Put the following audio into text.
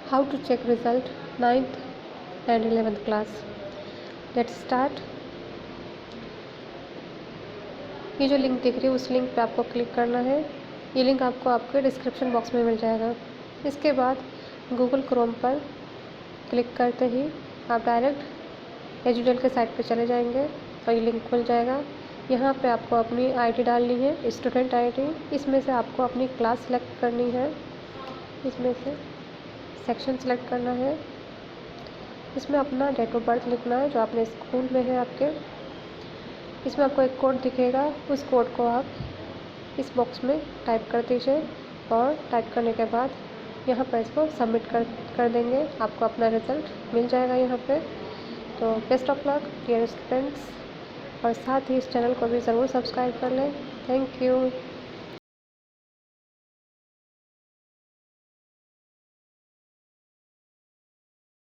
How to check result 9th and 11th class. Let's start. ये जो link दिख रही है उस लिंक पे आपको क्लिक करना है। ये लिंक आपको आपके डिस्क्रिप्शन बॉक्स में मिल जाएगा। इसके बाद गूगल क्रोम पर क्लिक करते ही आप डायरेक्ट एजुडेल के साइट पे चले जाएंगे और ये लिंक खुल जाएगा। यहाँ पे आपको अपनी आईडी डालनी है, स्टूडेंट आईडी। इसमें से आपको अपनी क्लास सेलेक्ट करनी है, इसमें से सेक्शन सेलेक्ट करना है, इसमें अपना डेट ऑफ बर्थ लिखना है जो आपने स्कूल में है आपके। इसमें आपको एक कोड दिखेगा, उस कोड को आप इस बॉक्स में टाइप कर दीजिए और टाइप करने के बाद यहाँ पर इसको सबमिट कर देंगे। आपको अपना रिज़ल्ट मिल जाएगा यहाँ पे। तो best of luck dear students, और साथ ही इस चैनल को भी ज़रूर सब्सक्राइब कर लें। Thank you.